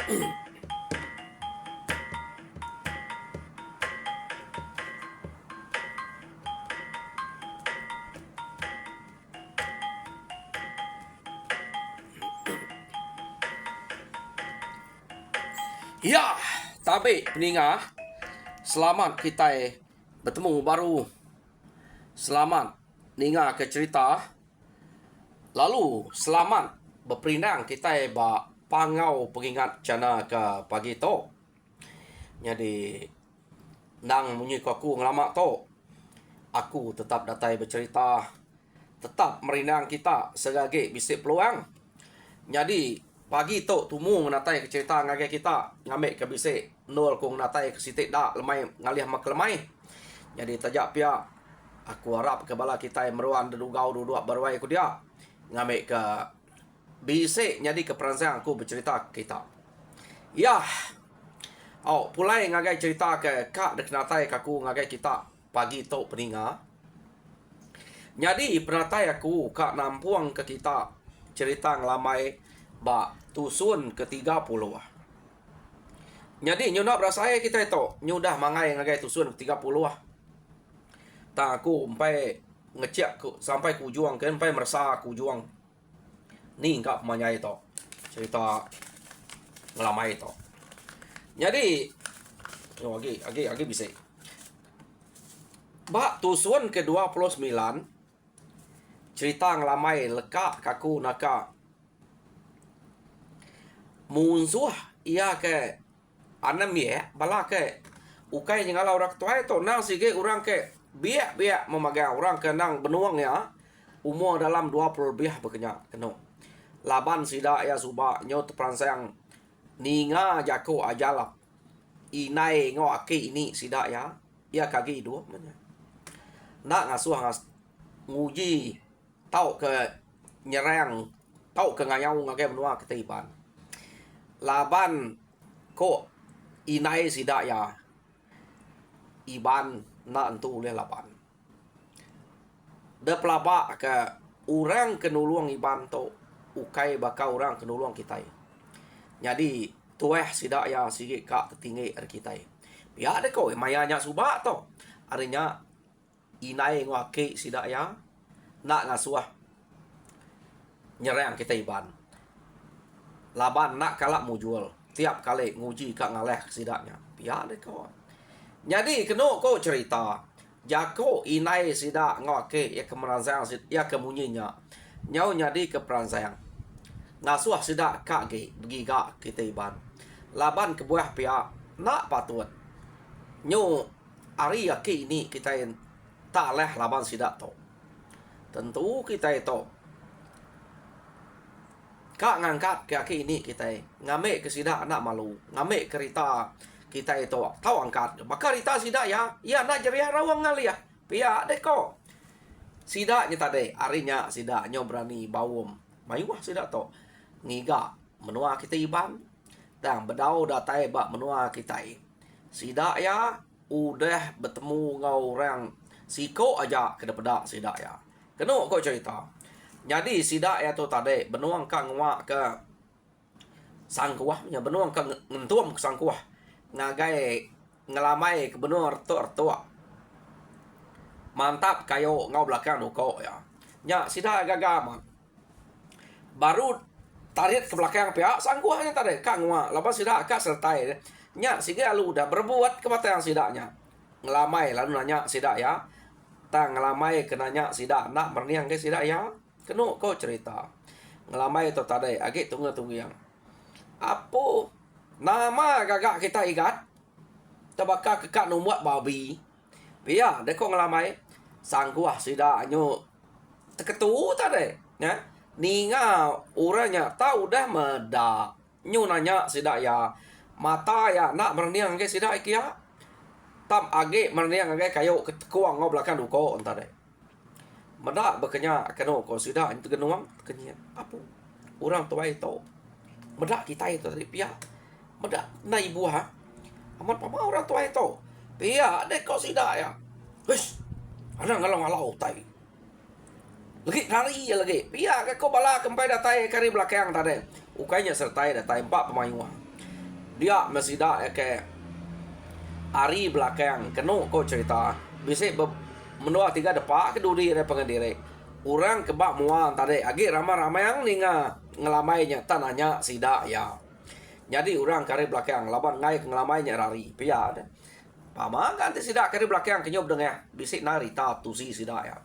Ya, tapi peningat, selamat kita bertemu baru. Selamat ninga ke cerita. Lalu selamat berperindang kita pangau pengingat cana ke pagi tu. Jadi nang munyi aku ngelama tu, aku tetap datai bercerita, tetap merindang kita sebagai bisik peluang. Jadi pagi tu tumu natai ke cerita ngagai kita ngambil ke bisik nol kong natai ke sitik dak lemai ngalih mak lemai. Jadi tajak pia aku harap ke bala kita meruan dedugau duduk berwai ku dia ngambil ke bisik jadi ke peransang aku bercerita kita. Ya. Oh, pulai ngagai cerita ke kak dek natai aku ngagai kita pagi tu peninga. Jadi penatai aku kak nampuang ke kita cerita ngelamai tusun ke-30. Jadi nyudah berasai kita itu nyudah mangai ngagai tusun ke-30. Tak aku sampai ngecek sampai ku juang kan sampai merasa ku juang. Ni enggak pemanyai itu. Cerita ngelamai itu. Jadi lagi bisa. Tusun ke-29 cerita ngelamai lekak kaku naka munsuh ia ke anam ye bala ke ukai nyala orang tua itu nang sige orang ke biak memagai orang ke nang benuang ya umur dalam 20 lebih bekenya keno laban sida ya suba nyot peransang ninga jako ajalap inai ngo aki ini sida ya kagi dua mana nak ngasuh nguji tau ke nyerang tau ke ngayau ngagai benua ketiban laban ko inai sida ya iban na entu oleh laban de pelaba ke orang kenuluang iban to ukai baka orang kenuluang kita jadi tueh sida ya sige kak tertinggi er kita ya de ko mayanya suba to arinya inai ngake sida ya nak ngasuah nyerang kita iban laban nak kalak mu jual tiap kali nguji kak ngaleh sidaknya pihak deh kau jadi kena kau cerita jako inai sidak ngoke ya kemeransang ya kemunyinya nyau nyadi ke peransang ngasuh sidak kak ge begiga kita iban laban kebuah pihak nak patut nyu ari yaki ini kita tak leh laban sidak to tentu kita itu kak ngangkat kaki ini kita ngame ke sida anak malu ngame kerita kita itu tahu angkat bakal rita sida ya nak jeria rawang ngali ya pia deko sida nyata de arinya sida nyo berani bawum mayuah sida to ngiga menua kita iban dan bedau datai bak menua kita sida ya udah bertemu ngau orang siko aja ke depan sida ya kena kau cerita. Jadi sida ya tu tadi benuang kang wa ke sangkuah nya benuang kang ngentuam ke sangkuah ngagai ngelamai ke benuang tua mantap kayo ngau belakang duko ya nya sida gagama baru tarik ke belakang pihak sangkuahnya tadi kang wa lepas sida kak sertai nya siga lu udah berbuat kepada yang sidaknya ngelamai lalu nanya sida ya tang ngelamai kenanya sida nak merniang ke sida ya kena kau cerita ngelamai itu tadi agak tunggu yang apa nama gagak kita ikat tabaka kekak nombuat babi biar dek kau ngelamai sangguah sida nyu teketu tadi ya ninga orangnya tahu dah meda nyu nanya sida ya mata ya nak merniang ke sida ikia tam agak merniang agak kayu ketekuang ngau belakang duko tadi medak bekenya kena kau sudah itu genuang kenya apa orang tua itu medak kita itu tadi pihak medak nai buah amat papa orang tua itu pihak dek kau sudah ya wis ada ngalau tai lagi lari ya lagi pihak kau bala kempai datai kari belakang tadi ukainya sertai datai 4 pemain Dia mesida ke hari belakang kena ko cerita bisa menua tiga depak ke duri ada pengendiri orang kebak muang tadi agi ramai-ramai yang ninga ngelamainya tanahnya sida ya. Jadi orang kari belakang laban ngai ngelamainya rari pia ada. Pama ganti sida kari belakang kenyop dengan bisa nari ta tu si sida ya.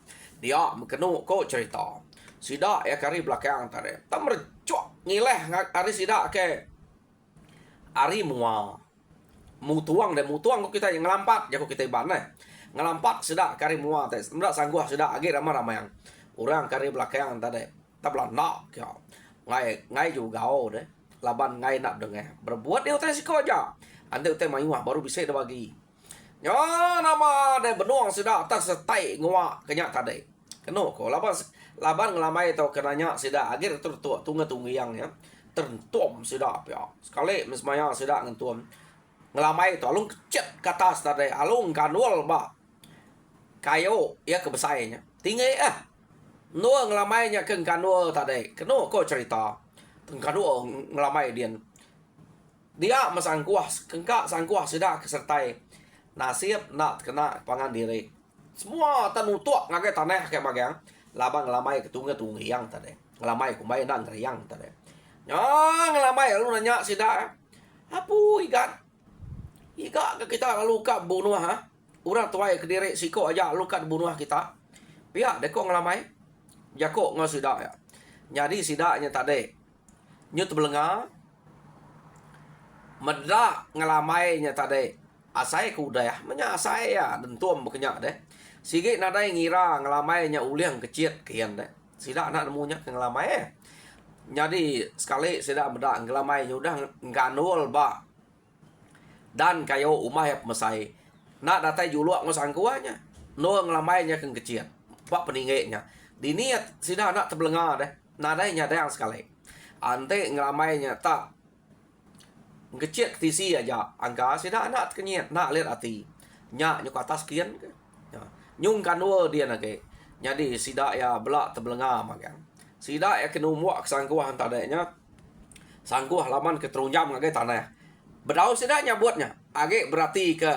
Dia kena ko cerita. Sida ya kari belakang tadi. Tak mercok ngileh hari sida ke hari muang. Mutuang kok kita yang ngelampat ya kok kita iban ngelampat sudah kari muat ndak sangguh sudah agi ramai yang orang kari belakang tadi tabla nak ya ngai juga deh laban ngai nak dengar berbuat dia utai siko aja ande utai mayuah baru bisa dah bagi ya nama deh benuang sudah atas setai ngua kenyak tadi keno ko laban ngelamai tau kenanya sudah agir tertua tunggu yang ya tertuam sudah ya sekali mesmaya sudah ngentuam ngelamai itu alung kecet ke atas tadi alung kanwal ba kayo ya kebesainya tinggi nuang ngelamainya ke kanwal tadi keno ko cerita kanwal ngelamai dia masangkuah kengkak sangkuah sudah kesertai nasib nak kena pangan diri semua tanutuk ngagai tanah kayak bagang labang ngelamai ketunggu yang tadi ngelamai kumbai dan ngeriang tadi ya ngelamai lu nanya sida apu Iga kita luka bunuh urang tuai ke diri siko aja luka bunuh kita. Pihak deko ngelamai. Jako ngasudah ya. Jadi sidaknya tadi. Nyut belenga. Medak ngelamainya tadi. Asai kuda ya. Menya asai ya. Dentuam bekenya deh. Sige nadai ngira ngelamainya uliang kecil kian deh. Sidak nak nemunya ngelamai. Jadi sekali sidak medak ngelamainya udah nganul ba. Dan kayo umah ya mesai nak datai juluk ngosangkuanya no ngelamainya keng kecil pak peningenya diniat sida anak terbelengar deh nadainya yang sekali ante ngelamainya tak kecil tisi aja angka sida anak kenyet nak lihat hati nyak nyuk atas kian nyung kanua dia nake jadi sida ya belak terbelengar magang sida ya kenumuak sangkuah tadanya sangkuah laman keterunjam ngage tanah bedau sedanya buatnya age berarti ke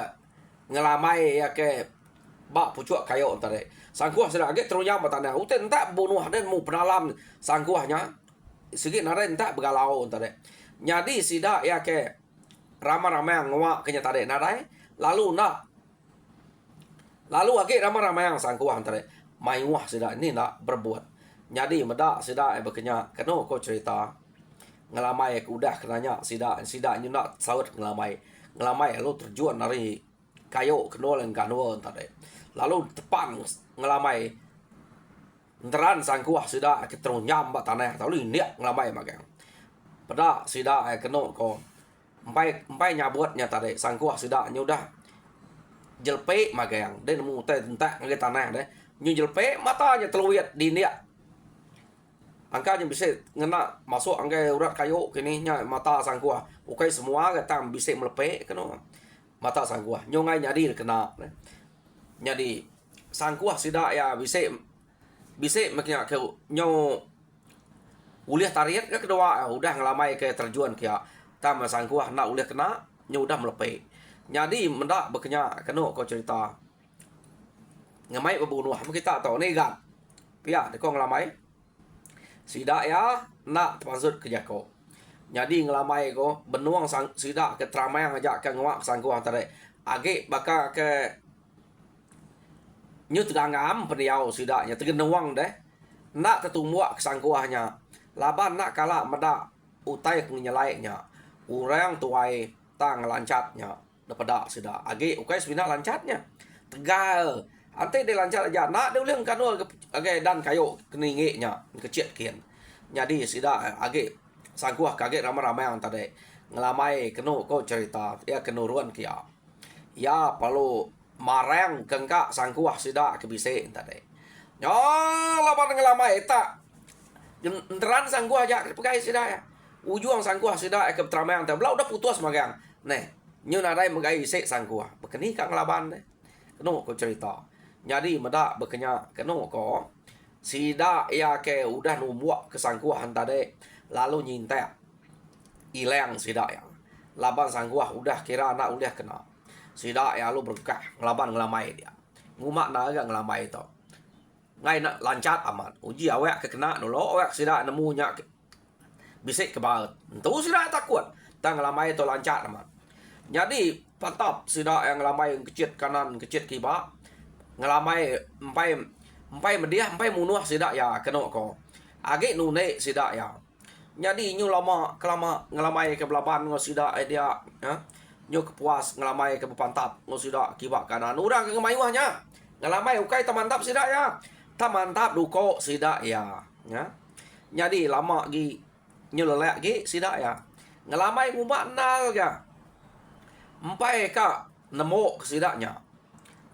ngelamai ya ke bak pucuk kayo tadi sangkuah sudah age terunyam tanah uten tak bunuh dan mu penalam sangkuahnya segi nare tak begalau tadi jadi sida ya ke ramai-ramai ngwa kenya tadi narai lalu age ramai-ramai yang sangkuah tadi mai wah sida ini nak berbuat jadi medak sida bekenya kena ko cerita ngelamai udah kenanya sida nyunak saut ngelamai lalu terjun dari kayo kenol yang kanol tadi lalu depan ngelamai nteran sangkuah sida keterunyam ba tanah lalu ini ngelamai magang pada sida keno ko empai nyabutnya tadi sangkuah sida nyudah jelpe magang dan mu teh entak nge tanah deh nyu jelpe matanya teluit di dia angkanya bisa ngena masuk angka urat kayu kini nya mata sangkuah ukai semua kata bisa melepe kena mata sangkuah nyongai nyadi kena nyadi sangkuah sida ya bisa maknya ke nyo uliah tariat ke kedua udah ngelamai ke terjun kia tama sangkuah nak uliah kena nyo udah melepe nyadi mendak bekenya kena kau cerita ngamai bebunuh kita tahu nih kan pia dekong ngelamai sida ya nak termasuk ke jako jadi ngelamai ko benuang sida ke tramai yang ajak ke ngwak sangkuah tadi age baka ke nyut gangam peniau sida nya tegenuang deh nak tetumuak sangkuahnya laban nak kala meda utai nyelainya urang tuai tang lancatnya daripada sida age ukai sebina lancatnya tegal ante dia lancar aja nak dia uliang kanul age dan kayo keningenya kecil kian jadi sida age sangkuah kaget ramai-ramai yang tadi ngelamai kenu ko cerita ya kenuruan kia ya perlu marang kengkak sangkuah sida kebise tadi yo laban ngelamai tak enteran sangkuah aja pegai sida ya ujung sangkuah sida ke tramai yang tadi belau udah putus magang nih nyu nadai megai se sangkuah bekeni kang laban deh kenu ko cerita jadi medak bekenya kenu ko sida ya ke udah numbuak kesangkuhan tadi lalu nyintek ileng sida ya laban sangguah udah kira anak udah kena. Sida ya lu berkah ngelaban ngelamai dia. Ngumak na agak ngelamai itu. Ngai nak lancat amat. Uji awak kekena dulu awak sida nemu nyak bisik ke baut. Tu sida takut. Tang ngelamai itu lancat amat. Jadi pantap sida yang ngelamai kecit kanan kecit kiba. Ngelamai empai mediah empai munuh sida ya kena ko. Agi nune sida ya. Jadi nyu lama kelama ngelamai ke belaban ngo sida dia ha. Nyu kepuas ngelamai ke pantap ngo sida kiba kanan. Urang ke ngemayuhnya. Ngelamai ukai tamantap sida ya. Tamantap duko sida ya. Jadi lama gi nyu lelek gi sida ya. Ngelamai ngumak nal ga. Empai ka nemu ke sidanya.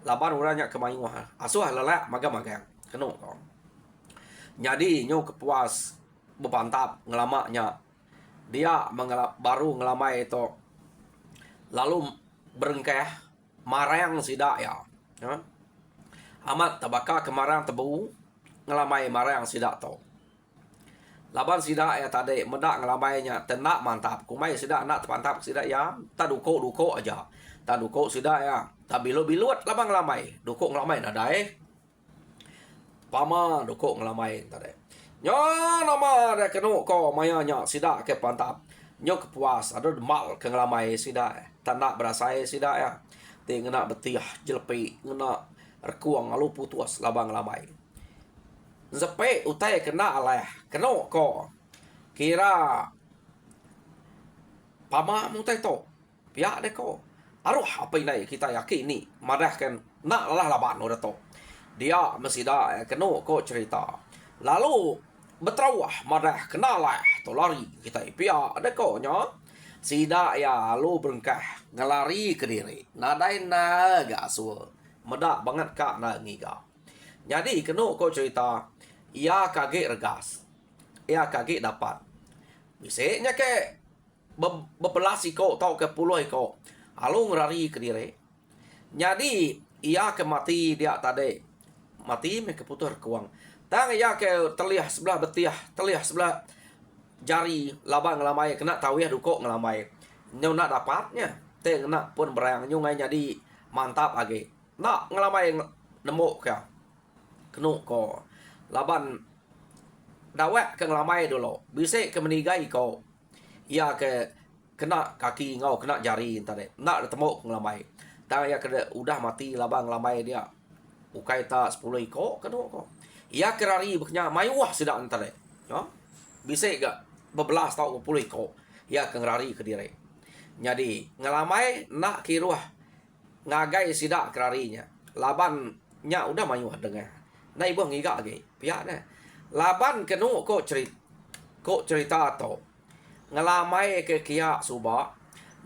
Laban urangnya kemayuh. Asuh lelek maga-maga. Kena ko. Jadi nyu kepuas bepantap ngelamaknya. Dia baru ngelamai itu. Lalu berengkeh marang sida ya. Amat tabaka kemarang tebu ngelamai marang sida to. Laban sida ya tadi medak ngelamainya tenak mantap. Kumai sida nak terpantap sida ya. Ta duko aja. Ta duko sida ya. Ta bilut labang ngelamai. Duko ngelamai nadai. Pama duko ngelamai tadi. Nyo nama ada kenu ko mayanya sida ke pantap. Nyo kepuas ada demal ke ngelamai sida. Tak nak berasai sida ya. Ti ngena betiah jelepi ngena rekuang lalu putus labang ngelamai. Zepe utai kena aleh. Kena ko. Kira pama mutai to. Pihak dek ko. Aruh apa ini kita yakin ni. Madah kan nak lah laban udah to. Dia mesida kena ko cerita. Lalu betrawah madah kenalah to lari kita pihak dek ko nya. Sida ya lu berengkah ngelari ke diri. Nadai naga asur. Medak banget kak na ngiga. Jadi kena ko cerita. Ia kaget regas. Ia kaget dapat. Bisiknya ke bebelas iko tau ke puluh iko. Lalu ngelari ke diri. Jadi ia ke mati dia tadi. Mati mereka putus rekuang. Tang ia ke terlihat sebelah betiah. Terlihat sebelah jari labang ngelamai. Kena tawih dukuk ngelamai. Nyo nak dapatnya. Teng nak pun berang. Nyo ngai jadi mantap lagi. Nak ngelamai nemu ke. Kena ko. Laban dawek ke ngelamai dulu. Bisik ke menigai ko. Ia ke kena kaki ngau, kena jari tadi. Nak ketemu ngelamai. Tang ia ke udah mati labang ngelamai dia. Ukai ta 10 iko kena ko. Ia kerari beknya mayuah sidak tadi. Ya. Bisik ke bebelas tau 10 iko. Ia ke ngerari ke diri. Jadi ngelamai nak kiruah ngagai sidak kerarinya. Laban nya udah mayuah dengar. Nah ibu ngiga lagi. Pihak ni. Laban kenu ko cerita to. Ngelamai ke kia suba.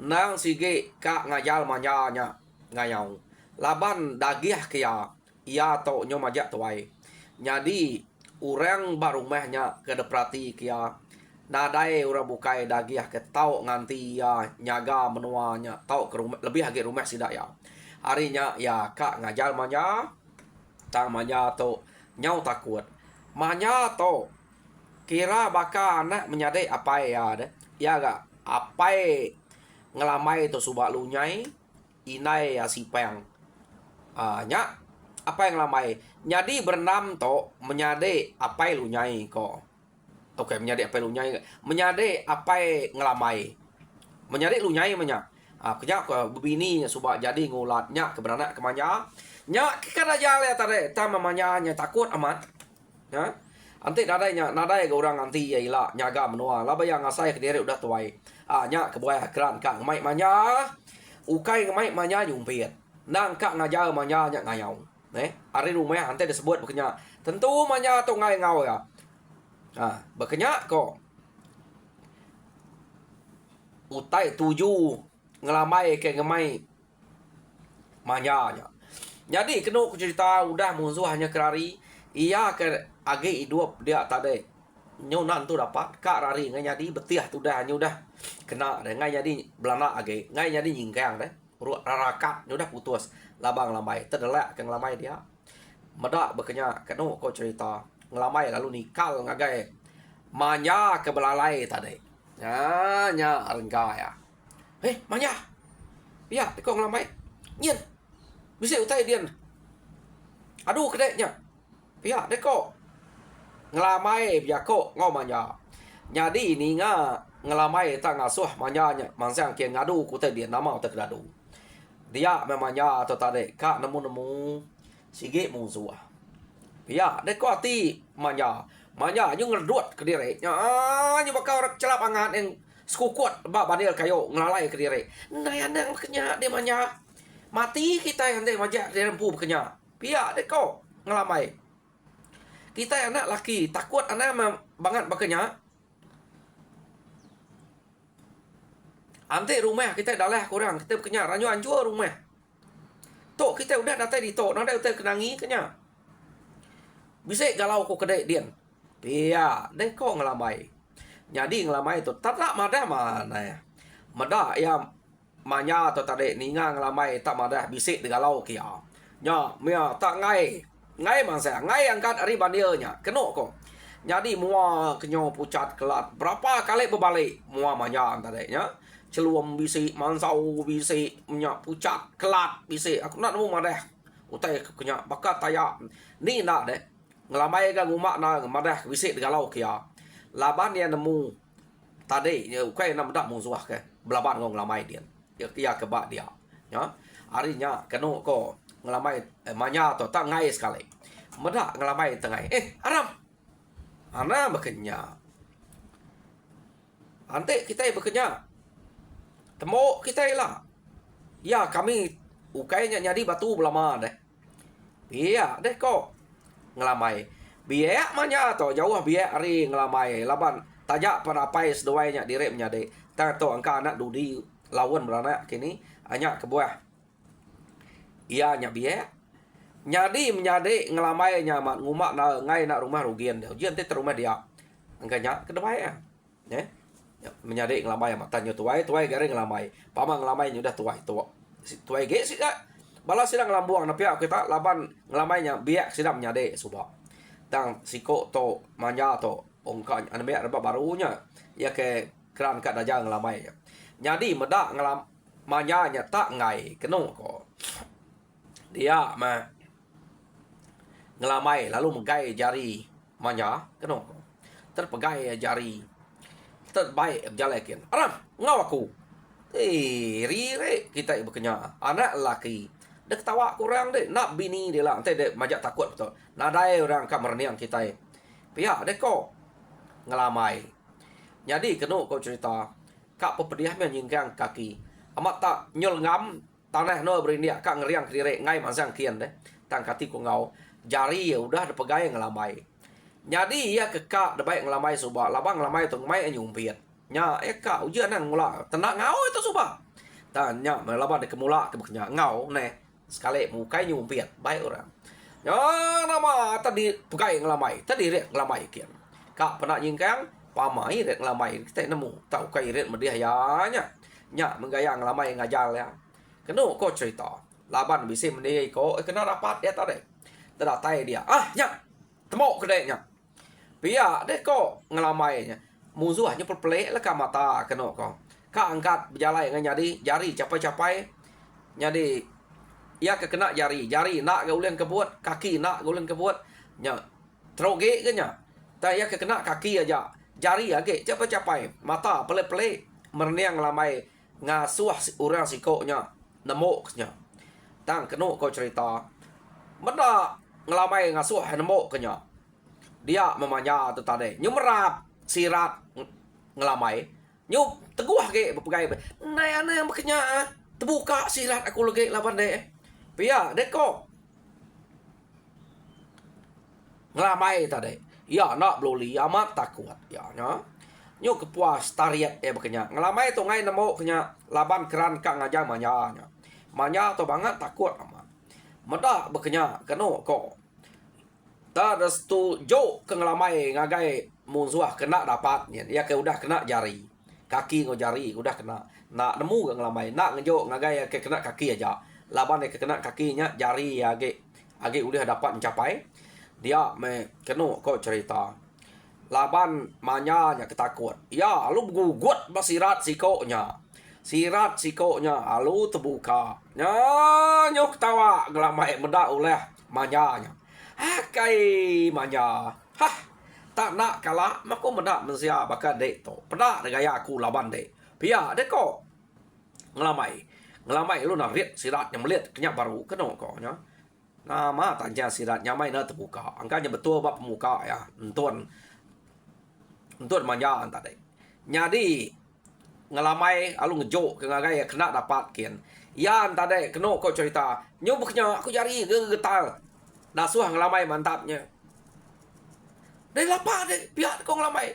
Nang sige kak ngajal manyanya ngayau. Laban dagiah kia. Ia to nyo majak tuai. Jadi urang barumehnya ke deprati kia. Nadai ura bukai dagiah ke tau nganti ya nyaga menuanya. Tau ke rumah, lebih lagi rumah sidak ya. Harinya ya kak ngajal manya. Tang manya to nyau takut. Manya to kira baka anak menyadai apa ya deh. Ya gak apa ngelamai to subak lunyai inai ya sipeng. Nya apa yang ngelamai. Jadi berenam to menyadai apa lunyai ko. Oke, menyadai apa lunyai. Menyadai apa ngelamai. Menyadai lunyai menya. Kenyak bebini subak jadi ngulatnya keberanak kemanya. Nya kan aja le tadi tama mamanya takut amat. Ya. Anti nadai ke orang anti ya ila nyaga menua. Laba yang ngasai ke diri udah tuai. Nya ke buaya keran kang mai manya. Ukai mai manya jumpit. Nang kak ngajar manya nya ngayau. Ari rumah anti disebut bekenya. Tentu manya tu ngai ngau ya. Bekenya kok. Utai 7 ngelamai ke ngemai manya nya. Jadi kena cerita udah musuh hanya kerari. Ia ke agi hidup dia tadi. Nyonan tu dapat kak rari ngai jadi betiah tu dah udah kena deh ngai jadi belana agi ngai jadi nyingkang deh. Rarakat udah putus labang lamai terdelak ke ngelamai dia. Medak bekenya kena kau cerita ngelamai lalu nikal ngagai manya ke belalai tadi. Nya rengga ya. Manya. Ya, kau ngelamai. Nyen. Bisa utai dian. Aduh kedeknya. Ya, deko. Ngelamai biar kau ngau manya. Jadi ni ngelamai tak ngasuh manyanya. Mansang kia ngadu kutai dia nama utai kedadu. Dia memangnya atau tadi kak nemu sige musuh. Ya, deko hati manya. Manya nyu ngerdut ke diri. Nyu bakal celap angan yang sekukut ba banil kayo ngelalai ke diri. Nayandang bekenya dia manya. Mati kita yang dia majak dia rempu bekenya. Pia deko ngelamai. Kita yang anak laki takut anak banget bekenya. Ante rumah kita dalah kurang kita bekenya ranyu hancur rumah. Tok kita udah datang di tok, nada udah kenangi kenya. Bisa galau ko kedai dian. Pia deko ngelamai. Jadi ngelamai itu tak madah mana ya. Madah ya manya atau tadi ninga ngelamai tak madah bisik digalau kia. Nya mia tak ngai. Ngai mangsa, ngai angkat ari bandirnya. Keno ko. Jadi mua kenyo pucat kelat. Berapa kali berbalik mua manya tadi nya. Celuam bisik, mansau bisik, nya pucat kelat bisik. Aku nak nemu madah. Utai kenya bakat taya. Ni nak deh. Ngelamai ka ngumak na madah bisik digalau kia. Laban yang nemu tadi kai nam dak musuh ke belaban ngong lamai dia ya kebak dia ya harinya keno ko ngelamai manya to tak ngai sekali medak ngelamai tengai aram ana bekenya ante kita bekenya temo kita lah ya kami ukainya nyadi batu belama deh iya deh kok ngelamai biaya manya to jauh biaya hari ngelamai laban tajak perapai seduainya direk menyade tato angka anak dudi lawan beranak kini hanya kebuah iya nya biaya nyadi menyade ngelamai nyaman ngumak na ngai nak rumah rugian dia ujian teh rumah dia angkanya kedebaya ya menyade ngelamai matanya tuai gare ngelamai pamang ngelamai udah tuai ge sih balas sidang lambuang na pihak kita laban ngelamainya biak sidang menyade subah tang siko to manja to ongkan ane ada barunya ya ke keran kat dajang ngelamai jadi medak ngelam manyanya tak ngai keno ko dia ngelamai lalu menggai jari manja keno ko terpegai jari terbaik jalekin aram ngau aku rire kita bekenya anak laki dek tawa kurang dek nak bini dia lah ente dek majak takut betul nadai orang kamarnian kita pihak dek kok ngelamai jadi kena kau cerita kak pepediah menyingkang kaki amat tak nyol ngam tanah no berindia kak ngeriang kiri ngai masang kian deh tang kati ku ngau jari ya udah depegai ngelamai jadi ya ke kak debaik ngelamai subah labang ngelamai tu ngemai nyumpiat nya kak ujian nang mula tenak ngau itu subah tanya melabang dek mula ke bekenya ngau neh sekali mukai nyumpiat baik orang ya nama tadi pukai ngelamai tadi rek ngelamai kian kak pernah nyingkang pamai rek ngelamai kita nemu tahu kai rek mediah ya nya menggaya ngelamai ngajar ya kena kau cerita laban bisa mendiai kau kena rapat dia tadi teratai dia nya temu kedeknya pia dek kau ngelamainya musuhnya pelek lah mata kena kau kak angkat berjalan dengan jari capai jadi ia kena jari nak gaulen kebuat kaki nak gaulen kebuat nya troge ke nya ta ia kena kaki aja jari age capai mata pelek merniang lamai ngasuh orang sikoknya nemok nya tang kena kau cerita benda ngelamai ngasuh nemok kenya dia memanya tu tadi nyumerap sirat ngelamai nyu teguh ke bepegai naya yang bekenya terbuka sirat aku lagi laban deh pia deko ngelamai tadi ya nak bloli amat takut ya nya nyu kepuas tariat bekenya ngelamai tu ngai nemo kenya laban keran kang aja manya to banget takut amat meda bekenya keno ko ta restu jo ke ngelamai ngagai musuh kena dapat ya ke udah kena jari kaki ngo jari udah kena nak nemu ke ngelamai nak ngejo ngagai ke kena kaki aja laban ke kena kakinya jari age udah dapat mencapai dia kena kau cerita laban manyanya ketakut ya lu gugut basirat sikoknya Sirat sikoknya alu terbuka. Nyok tawa ngelamai medak oleh manyanya. Hakai manya. Hah, tak nak kalah mako medak mensia bakal dek to. Pedak gaya aku laban dek. Pia dek ko ngelamai. Ngelamai lu nak riat sirat yang melihat kenyak baru kena ko nya. Nama tanja sirat nyamai na terbuka. Angkanya betul bab pemuka ya. Entun manja anta dek. Nyadi ngelamai alu ngejok ke ngagai kena dapat kian. Yan tadi kena kau cerita. Nyobuknya aku jari getal. Dasuah ngelamai mantapnya. Dari lapar deh pihak kau ngelamai.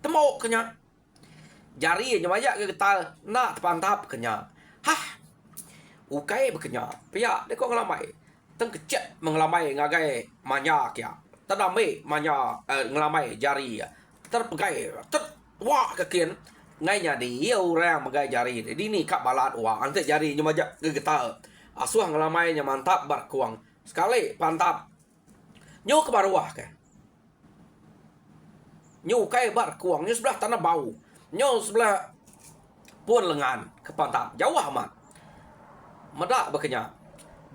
Temuk kenya. Jari nyamaya getal nak pantap kenya. Hah. Ukai berkenya. Pihak deh kau ngelamai. Teng kecek mengelamai ngagai manya kia. Tadame manya ngelamai jari. Terpegai. Wah kekian. Ngay nhà đi yêu ra mà gai jari di ni kak balat wah ante jari nyuma gegetal asuh ngelamai nya mantap bar kuang sekali pantap nyu ke baruah ke nyu kai bar kuang nyu sebelah tanah bau nyu sebelah pun lengan ke pantap jauh amat medak bekenya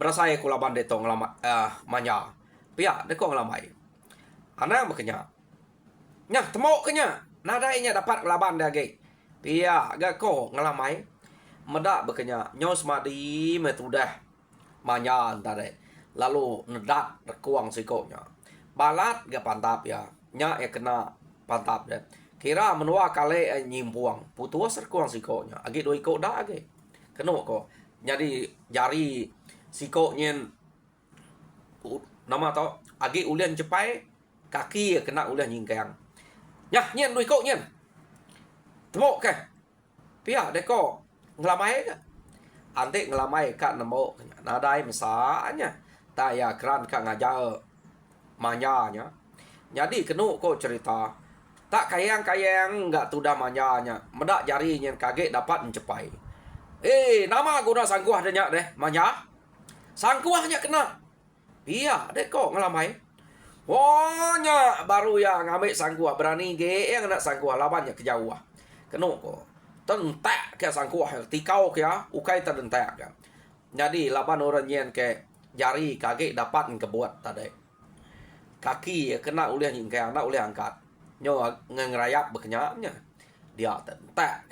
berasa ya kulaban de tong lama manya pia de ko ngelamai ana bekenya nya temok kenya nadainya dapat kelaban dage pia agak ko ngelamai medak bekenya nyos madi metudah manya antare lalu nedak rekuang sikonya balat ga pantap ya nya kena pantap deh kira menua kale nyimpuang putus rekuang sikonya agi doi ko dak age kena ko jadi jari siko nyen nama to agi ulian cepai kaki kena ulian nyingkang nyah nyen doi ko nyen temuk ke pihak deko ngelamai ke ante ngelamai kak nemo nadai mesanya taya keran kak ngajar manyanya jadi kenu ko cerita tak kayang enggak tudah manyanya medak jarinya kaget dapat mencepai nama guna sangkuah denyak deh manya sangkuahnya kena pihak deko ngelamai nya baru yang ngambil sangkuah berani ge yang nak sangkuah labannya kejauhan kena ko tentak ke sangkuah tikau ke ukai terdentak ke jadi laban orang yen ke jari kaki dapat kebuat tadi kaki kena uliah nyingkai anak uliah angkat nyo ngerayap berkenyapnya dia tentak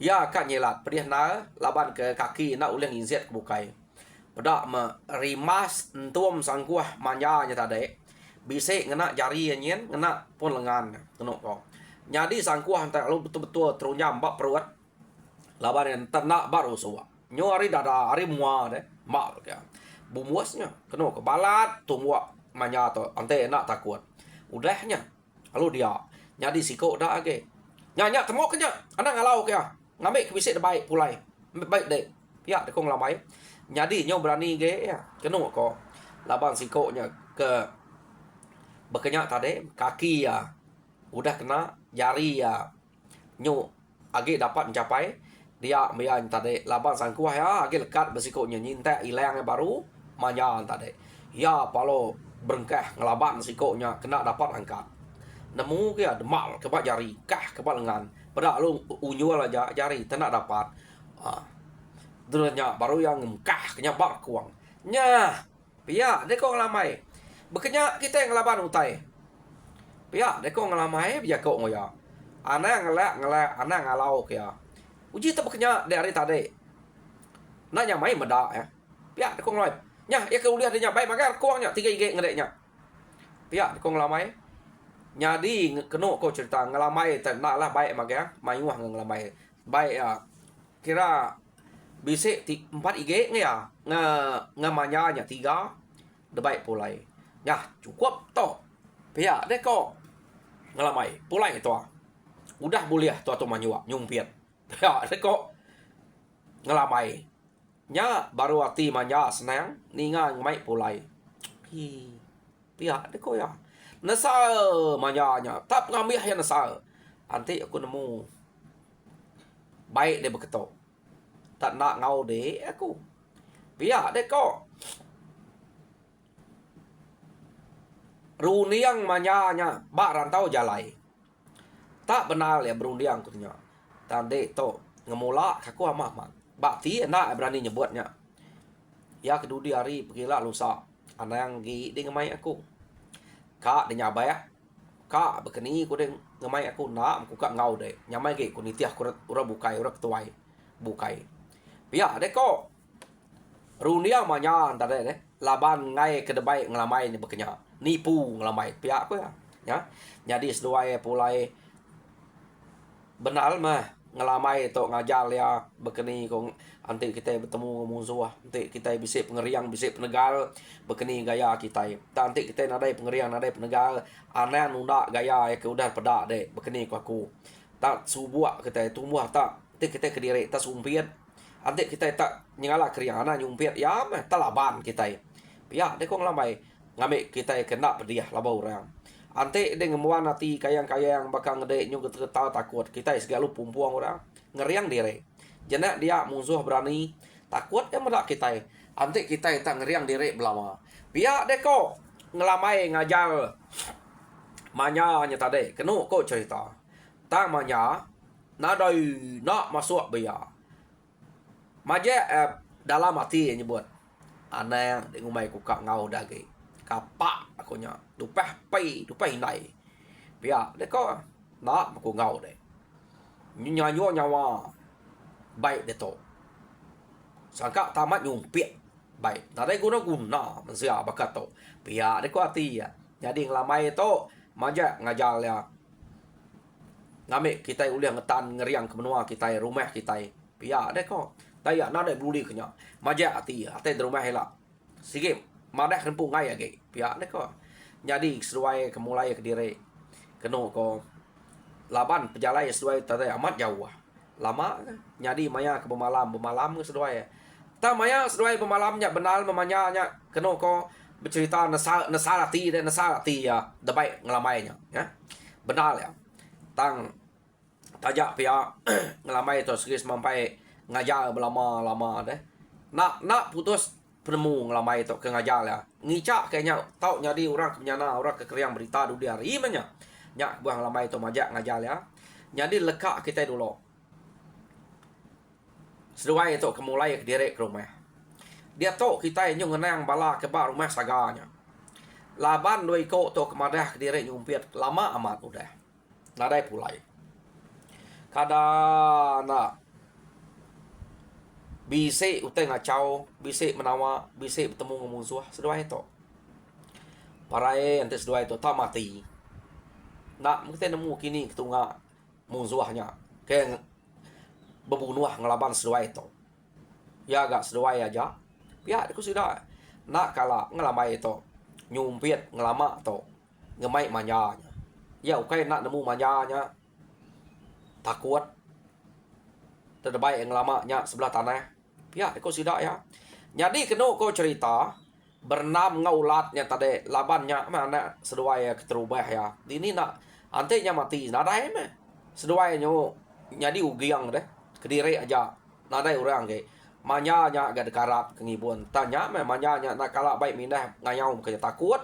ya kan nyelat pedih na laban ke kaki nak uliah ngizet ke bukai pedak merimas entum sangkuah manjanya tadi bisik ngena jari nyen ngena pun lengan kena ko jadi sangkuah hantar lu betul-betul terunyam bak perut laban yang ternak baru suwa nyo hari dada hari mua deh mak ya bumuasnya kena ke balat tumwa manya to ante nak takut udahnya lalu dia jadi siko dah age nyanyak temok kenya anak ngalau ke ngambil ke bisik baik pulai baik deh pihak de kong lamai jadi nyo berani ge ya kena ko laban sikonya ke berkenyak tadi kaki ya udah kena jari ya nyu agi dapat mencapai dia mian tadi laban sangkuah ya agi lekat besikonya nyinta ilang baru manya tadi ya palo berengkah ngelaban sikonya kena dapat angkat nemu ke demal kebat jari kah kebat lengan pada lu unyul aja jari tak dapat dunia baru yang kah kenyabar kuang nya pia deko ngelamai bekenya kita yang ngelaban utai pihak deko ngelamai biar kau ngoya anak ngelak anak ngalau kia uji tak bekenya dari tadi nanya mai medak ya pihak deko ngelamai nya ya kau lihat dia baik maka kuangnya 3 IG ngedeknya pihak deko ngelamai nyadi kena kau cerita ngelamai tak lah baik maka mayuah ngelamai baik ya kira bisik 4 IG ya ngamanya 3 de baik pulai ya cukup toh pihak deko ngelamai pulai itu udah boleh tu manyua nyumpiat ya deko ngelamai nya baru hati manja senang ninga ngai pulai pihak deko ya nasa manjanya tak ngambil yang nasa nanti aku nemu baik dia berketok tak nak ngau de aku pihak deko runiang manyanya bak rantau jalai tak benar ya berundiang kunya tande to ngemula aku amat. Bakti nak berani nyebutnya. Ya kedudi hari pergilah lusa. Anang gi dia ngemai aku. Kak dia nyabai. Kak bekeni ku dia ngemai aku nak aku kak ngau deh. Nyamai ge ku nitiah ku ura bukai ura ketuai. Bukai. Pia deh kok. Runia manya antara deh. Laban ngai kedebai ngelamai ni bekenya. Nipu ngelamai. Pia aku ya. Ya. Jadi seduai pulai benar mah ngelamai tok ngajar ya bekeni kong nanti kita bertemu musuh nanti kita bisa pengeriang bisa penegal bekeni gaya kita nanti kita nadai pengeriang nadai penegal aneh nunda gaya ke udah pedak deh bekeni aku tak subuh kita tumbuh tak nanti kita kediri tak sumpiat nanti kita tak nyala keriang anak nyumpiat ya mah talaban kita ya deh kong lamai ngambil kita kena pediah labau orang. Ante dengan muan nanti kayang-kayang bakal ngedek nyung ketawa takut kita segala pumpuang orang ngeriang diri. Jenak dia musuh berani takut yang medak kita. Ante kita tak ngeriang diri belama. Pihak deko ngelamai ngajar manya nya tadi kenu ko cerita. Tak manya nadai nak masuk biya. Maje dalam hati nyebut. Aneh ngumai ku kak ngau dagi. Kapak aku nya dupah hinai pia de ko na aku ngau de nyanyo nyawa baik de to sangka tamat nyumpit baik tadi guna mensia bakat to pia de ko ati ya jadi ngelamai to maja ngajar ya ngame kita uliang ngetan ngeriang ke menua kita rumah kita pia de ko taya na de buli kenya maja ati ya ate de rumah hela sige madah rempung ngai age pihak ne ko jadi sesuai kemulai ke diri keno ko laban pejalai sesuai tadi amat jauh lama jadi maya ke bemalam sesuai ta maya sesuai bemalamnya benar memanya nya keno ko bercerita nasarati ya debai ngelamainya ya benar ya tang tajak pihak ngelamai to serius sampai ngajar lama deh nak putus penemu ngelamai tok ke ngajar ya ngicak kayaknya tau jadi orang kenyana orang kekeriang berita dulu hari imanya nyak buang ngelamai tok majak ngajar ya jadi lekak kita dulu seduai tok kemulai ke direk ke rumah dia tok kita nyung ngenang bala ke bar rumah saganya laban doi ko tok kemadah ke direk nyumpiat lama amat udah nadai pulai kada nak bisik utai ngacau, bisik menawa, bisik bertemu dengan musuh, sedua itu. Parai ante sedua itu tak mati. Nak kita nemu kini ketunga musuhnya, kayak berbunuh ngelaban sedua itu. Ya agak sedua aja. Ya aku sudah nak kala ngelamai itu, nyumpit ngelama itu, ngemai manyanya. Ya ukai nak nemu manyanya, takut. Terbaik yang lamanya sebelah tanah. Ya, kau sidak ya. Jadi kena kau cerita bernam ngaulatnya tadi labannya mana seduai keterubah ya. Ini nak antenya mati nadai meh. Seduai nyo jadi ugiang deh. Kediri aja nadai orang ke. Manyanya agak dekarap kengibun. Tanya meh manyanya nak kalak baik mindah ngayau ke takut.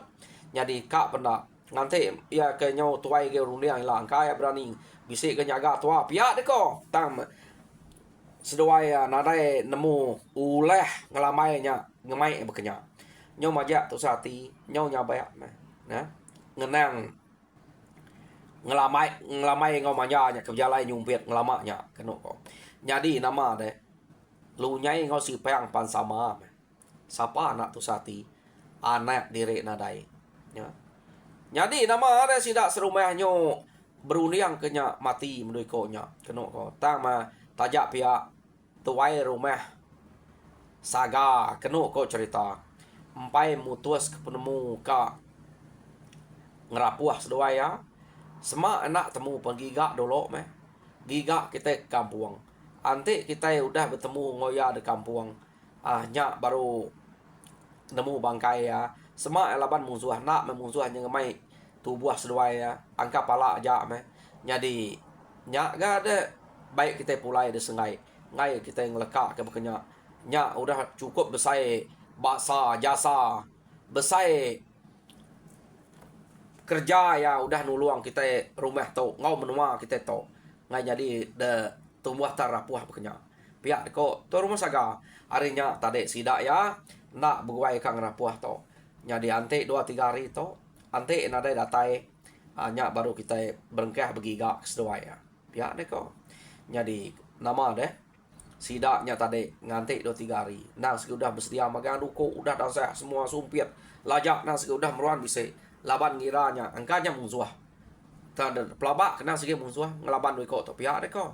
Jadi kak pernah nanti ya ke nyo tuai ke rundiang hilang kaya berani bisik ke nyaga tua pihak deh kau. Tam seduai nadai nemu uleh ngelamainya ngemai bekenya nyo majak tu sati nyo nyabai nah ngenang ngelamai ngau manyanya kejalai nyumpit ngelamanya keno ko jadi nama deh lu nyai ngau si peang pan sama sapa anak tu sati anak diri nadai ya jadi nama ada sidak serumah nyo beruniang kenya mati menurut ko nya keno ko tang ma tajak pihak tuai rumah saga kenu ko cerita empai mutus ke penemu ka ngerapuah sedua ya sema anak temu penggigak dulu meh gigak kita ke kampung ante kita udah bertemu ngoya di kampung nyak baru nemu bangkai ya sema laban musuh nak memusuh hanya ngemai tubuh sedua ya angka pala aja meh jadi nyak gak ada baik kita pulai di sengai ngai kita yang lekak ke bekenya nya udah cukup besai baksa jasa besai kerja ya udah nuluang kita rumah tu ngau menua kita tu ngai jadi de tumbuh tarapuah bekenya. Pihak ko to rumah saga harinya tadi sidak ya nak berguai kang rapuah to. Jadi ante 2-3 hari to ante nada datai nya baru kita berengkah begiga keseduai ya. Pihak deh ko. Jadi nama deh sidaknya tadi ngantik 2-3 hari. Nang sudah bersedia magang duko udah dah saya semua sumpit. Lajak nang sudah meruan bisa laban ngiranya angkanya musuh. Tanda pelabak kena segi musuh ngelaban doi ko to pihak deh ko.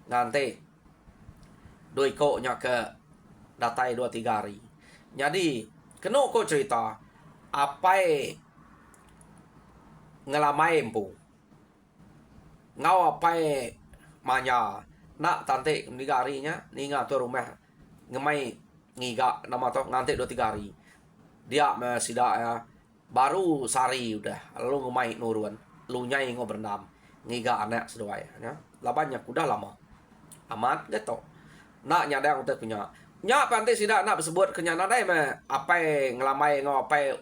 Ngantik doi ko nya ke datai 2-3 hari. Jadi kena ko cerita apa ngelamai empu. Ngau apa manya nak tante 3 harinya ninga tu rumah ngemai ngiga nama to ngantik 2-3 hari. Dia sida ya baru sari udah lalu ngemai nurun lu nyai ngo berendam ngiga anak sedoai ya labannya udah lama amat gitu nak nyadang untuk punya nya pantai sida nak sebut kenya nadai me apa ngelamai ngo apa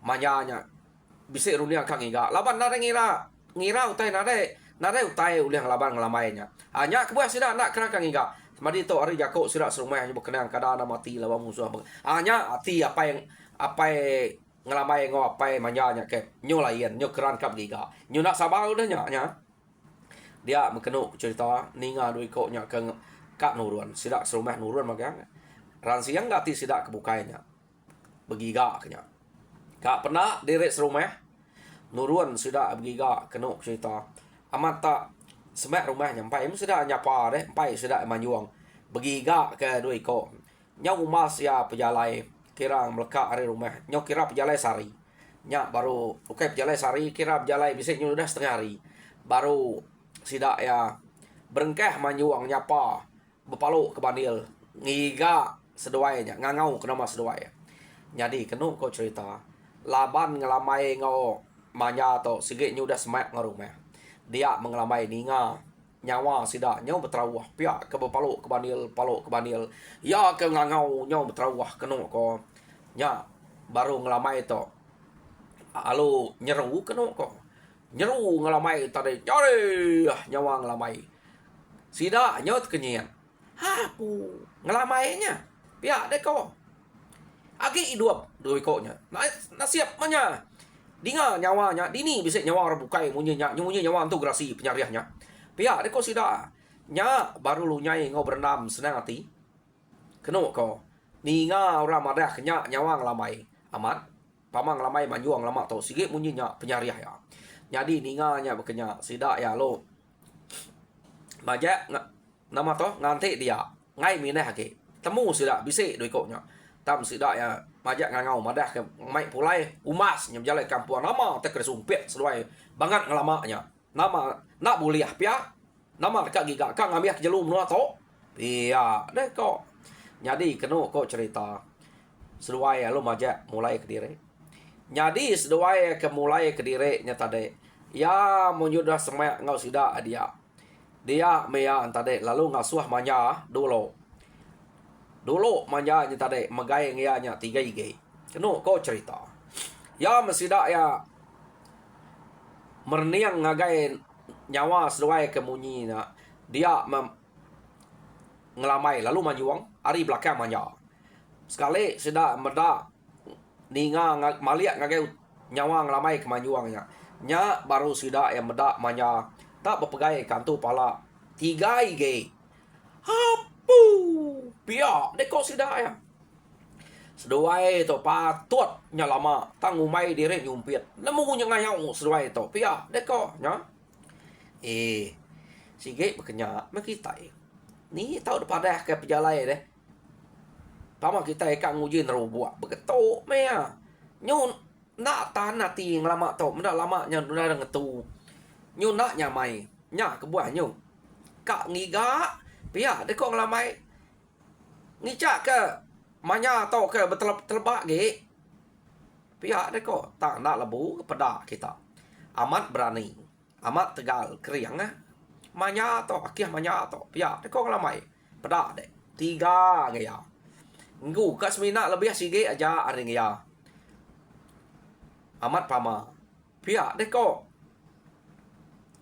manyanya bisa runia kang ngiga laban nadai ngira utai nadai utai uliang laban ngelamainya hanya kebuah sida nak kena kang ngiga semadi to hari jako sida serumah hanya berkenang kadana mati lawan musuh hanya hati apa ngelamai ngo apa manyanya ke nyo lain nyo keran kap giga nyo nak sabar udah nya dia menkenuk cerita ninga doi ko nya ke kak nurun sidak serumah nurun magang ran siang gati sidak kebukainya begiga kenya kak pernah direk serumah nurun sidak begiga kenuk cerita amat tak semak rumahnya empai mu sidak nyapa deh empai sidak manyuang begiga ke doi ko nyau mas ya pejalai kira melekat hari rumah nyok kira pejalai sari nyak baru oke pejalai sari kira pejalai bisa udah setengah hari baru sidak ya berengkeh manyuang nyapa bepaluk ke bandil ngiga seduainya ngangau ke nama seduai jadi kenu ko cerita laban ngelamai ngau manya to sigit udah semak ngarumah dia mengelamai ninga nyawa sidak nyau beterawah pihak ke bepaluk ke bandil ya ke ngangau nyau beterawah kenu ko nya baru ngelamai to alu nyeru kenu ko nyeru ngelamai tadi cari nyawa ngelamai sidak nyau kenyian hapu ngelamainya pihak deh ko agi hidup doi ko nya na siap manya dinga nyawanya dini bisa nyawa rebukai munyi nyawa untuk gerasi penyariahnya pihak deko sida nya baru lu nyai ngau berendam senang hati keno ko ninga ora madah kenya nyawa ngelamai amat pamang ngelamai manjuang lama to sige munyi nya penyariah ya jadi ninga nya bekenya sida ya lo maja nama to ngante dia ngai minah ke temu sida bisa doi ko nya tam sida ya majak ngangau madah ke mai pulai umas nyam jalai kampung nama te kesumpit seluai banget ngelamanya nama nak buliah pia nama dekat giga kang ngamiah jelum no to iya deh kok jadi kenu kok cerita seluai lo majak mulai ke diri jadi seduai ke mulai ke diri nya tadi ya menyudah semak ngau sida dia mea tadi lalu ngasuh manya dulu manja nya tadi megai ngianya 3 ige kenu kok cerita ya mesida ya merniang ngagai nyawa seduai kemunyi na dia ngelamai lalu majuang hari belakang manja sekali sudah merda ninga maliak ngagai nyawa ngelamai kemajuangnya nya baru sudah yang merda manja tak berpegai kantu pala 3 ige hapu pia deko sudah ya seduai to patut nya lama tangumai dire nyumpit nemu nya ngayau seduai to pia deko nya sige bekenya makita ni tahu depada ke pejalai deh pama kita kang ngujin robua begeto mea nyun nak tanah ti nglama to menda lama nya udah ngetu nyun nak nyamai nya kebuah nyun kak ngiga pia deko nglamai ngicak ke manya to ke betelbak ge pihak deko tak nak lebu kepada kita amat berani amat tegal keriang manya to akhir manya to pihak deko ngelamai pada dek 3 ngaya nggu ka semina lebih sige aja aring ya amat pama pihak deko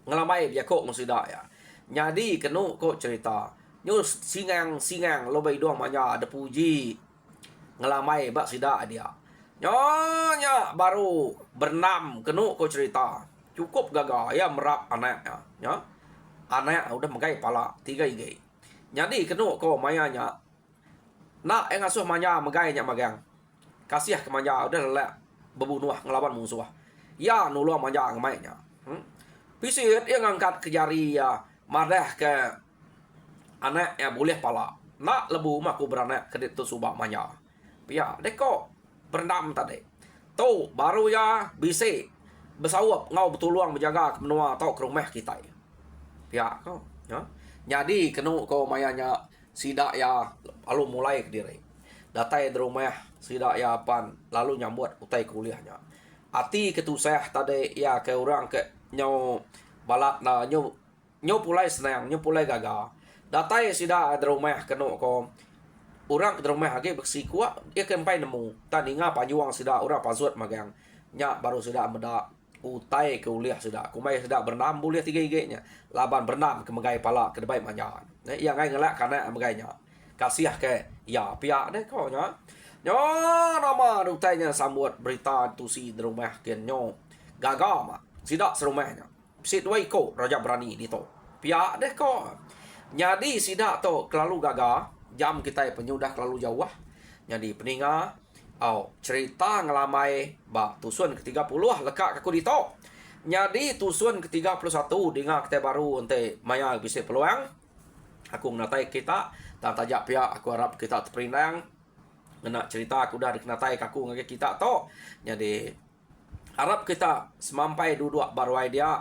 ngelamai dia kok musida ya Nyadi kenu ko cerita. Nyu singang lobai doang manya ada puji. Ngelamai bak sida dia. Nyonya baru berenam kenu ko cerita. Cukup gagal ya merap anaknya. Ya. Anak udah megai pala 3 igai. Nyadi kenu ko mayanya. Nak yang asuh manya megai nya magang. Kasih ke manya udah lelak berbunuh ngelawan musuh. Ya nulung manya ngemainya. Pisit yang angkat ke jari ya madah ke anak yang boleh pala. Nak lebu maku beranak ke itu subak manya. Ya deko berendam tadi. Tu baru ya bisa bersawap ngau betuluang menjaga menua atau ke rumah kita. Ya kau ya. Jadi kenu kau mayanya sidak ya lalu mulai ke diri. Datai di rumah sidak ya pan lalu nyambut utai kuliahnya. Ati ketusah tadi ya ke orang ke nyau balat na nyau pulai senang nyau pulai gagal. Datai sidak di rumah kenu kau orang ke rumah lagi bersih kuat ia kempai nemu tadi ngapa juang sidak orang pasut magang nya baru sidak meda utai ke kuliah sidak kumai sidak berenam boleh 3 igenya laban berenam ke megai pala ke debai manyan yang ngai ngelak karena megainya kasih ke ya pihak deh kau nya nyo nama utainya sambut berita tu si di rumah kian nyo gagal mak sidak serumahnya sit wai ko raja berani di to pihak deh kau jadi sidak to kelalu gagal jam kita penyudah terlalu jauh. Jadi peninga cerita ngelamai bak tusun ke-30 lekak aku dito. Jadi tusun ke-31 dengar kita baru ente maya bisa peluang. Aku menatai kita dan tajak pihak aku harap kita terperinang. Ngena cerita aku dah dikenatai aku ngake kita to. Jadi harap kita semampai duduk baruai dia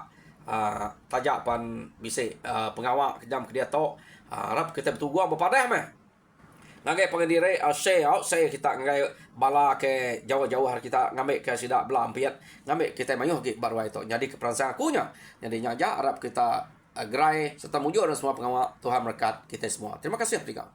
tajak pan bisa pengawak kejam ke dia to. Harap kita bertunggu berpadah meh. Ngagai pengendiri saya kita ngagai bala ke jauh-jauh kita ngambil ke sidak belampiat ngambil kita mayuh ke baru itu jadi keperasaan akunya jadi nyaja harap kita gerai serta mujur dan semua pengawal Tuhan berkat kita semua. Terima kasih Afrika.